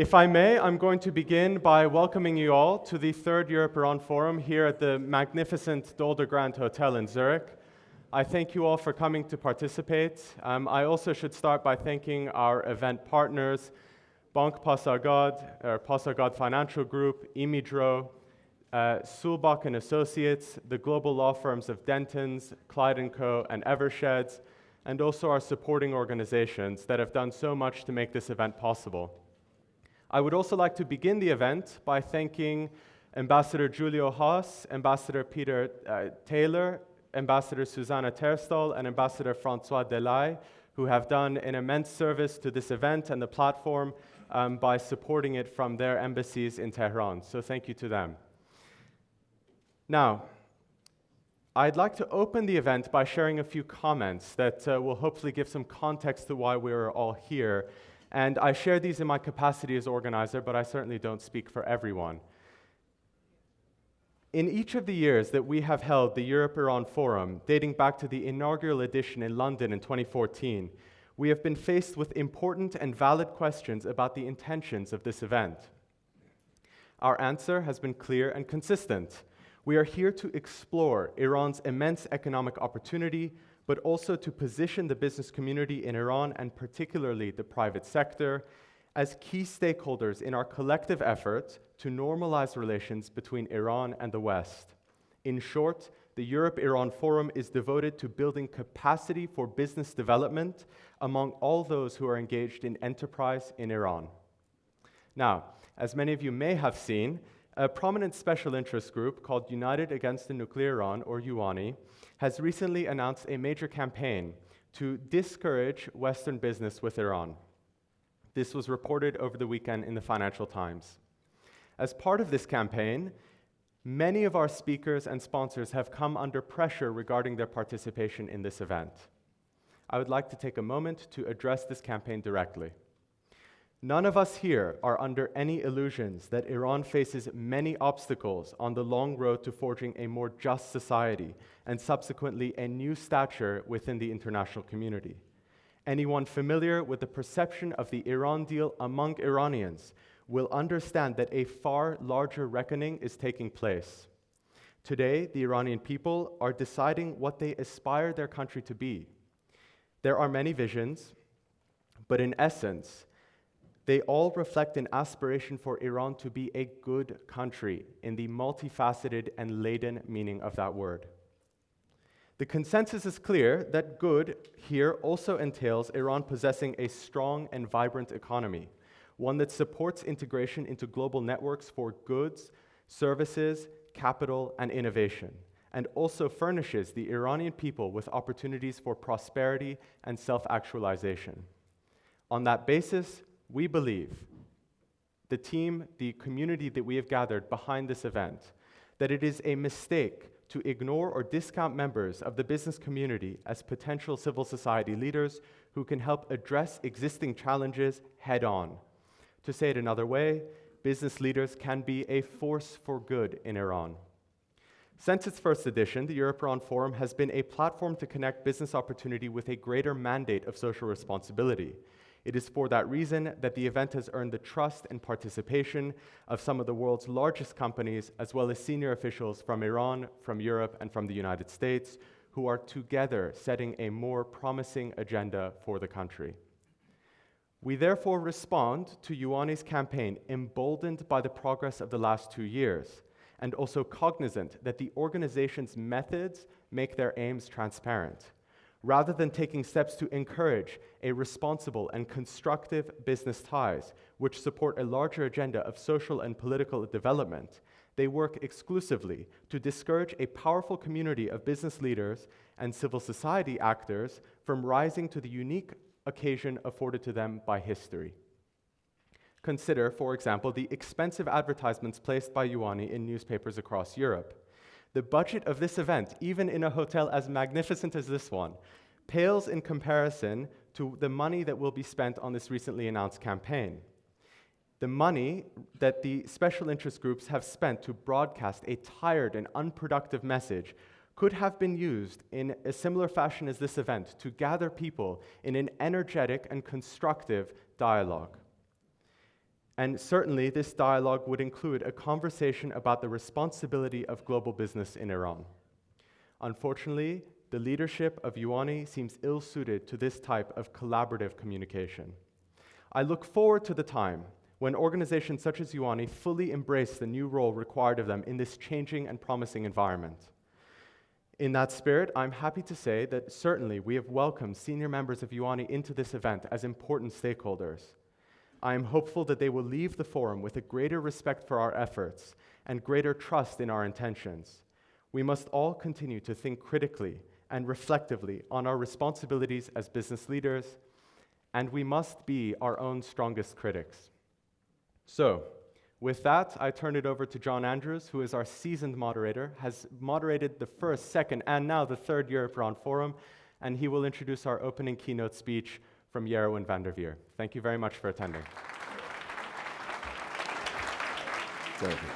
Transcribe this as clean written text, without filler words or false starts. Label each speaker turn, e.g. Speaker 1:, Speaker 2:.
Speaker 1: If I may, I'm going to begin by welcoming you all to the third Europe-Iran Forum here at the magnificent Dolder Grand Hotel in Zurich. I thank you all for coming to participate. I also should start by thanking our event partners, Bank Pasargad Financial Group, Imidro, Sulbach and Associates, the global law firms of Dentons, Clyde & Co. and Eversheds, and also our supporting organizations that have done so much to make this event possible. I would also like to begin the event by thanking Ambassador Giulio Haas, Ambassador Peter Taylor, Ambassador Susanna Terstall, and Ambassador François Delay, who have done an immense service to this event and the platform by supporting it from their embassies in Tehran. So thank you to them. Now, I'd like to open the event by sharing a few comments that will hopefully give some context to why we're all here. And I share these in my capacity as organizer, but I certainly don't speak for everyone. In each of the years that we have held the Europe-Iran Forum, dating back to the inaugural edition in London in 2014, we have been faced with important and valid questions about the intentions of this event. Our answer has been clear and consistent. We are here to explore Iran's immense economic opportunity, but also to position the business community in Iran, and particularly the private sector, as key stakeholders in our collective effort to normalize relations between Iran and the West. In short, the Europe-Iran Forum is devoted to building capacity for business development among all those who are engaged in enterprise in Iran. Now, as many of you may have seen, a prominent special interest group called United Against the Nuclear Iran, or UANI, has recently announced a major campaign to discourage Western business with Iran. This was reported over the weekend in the Financial Times. As part of this campaign, many of our speakers and sponsors have come under pressure regarding their participation in this event. I would like to take a moment to address this campaign directly. None of us here are under any illusions that Iran faces many obstacles on the long road to forging a more just society and subsequently a new stature within the international community. Anyone familiar with the perception of the Iran deal among Iranians will understand that a far larger reckoning is taking place. Today, the Iranian people are deciding what they aspire their country to be. There are many visions, but in essence, they all reflect an aspiration for Iran to be a good country in the multifaceted and laden meaning of that word. The consensus is clear that good here also entails Iran possessing a strong and vibrant economy, one that supports integration into global networks for goods, services, capital, and innovation, and also furnishes the Iranian people with opportunities for prosperity and self-actualization. On that basis, we believe, the team, the community that we have gathered behind this event, that it is a mistake to ignore or discount members of the business community as potential civil society leaders who can help address existing challenges head-on. To say it another way, business leaders can be a force for good in Iran. Since its first edition, the Europe-Iran Forum has been a platform to connect business opportunity with a greater mandate of social responsibility. It is for that reason that the event has earned the trust and participation of some of the world's largest companies, as well as senior officials from Iran, from Europe, and from the United States, who are together setting a more promising agenda for the country. We therefore respond to UANI's campaign emboldened by the progress of the last 2 years, and also cognizant that the organization's methods make their aims transparent. Rather than taking steps to encourage a responsible and constructive business ties, which support a larger agenda of social and political development, they work exclusively to discourage a powerful community of business leaders and civil society actors from rising to the unique occasion afforded to them by history. Consider, for example, the expensive advertisements placed by UANI in newspapers across Europe. The budget of this event, even in a hotel as magnificent as this one, pales in comparison to the money that will be spent on this recently announced campaign. The money that the special interest groups have spent to broadcast a tired and unproductive message could have been used in a similar fashion as this event to gather people in an energetic and constructive dialogue. And certainly, this dialogue would include a conversation about the responsibility of global business in Iran. Unfortunately, the leadership of UANI seems ill-suited to this type of collaborative communication. I look forward to the time when organizations such as UANI fully embrace the new role required of them in this changing and promising environment. In that spirit, I'm happy to say that certainly we have welcomed senior members of UANI into this event as important stakeholders. I am hopeful that they will leave the forum with a greater respect for our efforts and greater trust in our intentions. We must all continue to think critically and reflectively on our responsibilities as business leaders, and we must be our own strongest critics. So, with that, I turn it over to John Andrews, who is our seasoned moderator, has moderated the first, second, and now the third Europe-Iran Forum, and he will introduce our opening keynote speech from Jeroen van der Veer. Thank you very much for attending.
Speaker 2: Thank you.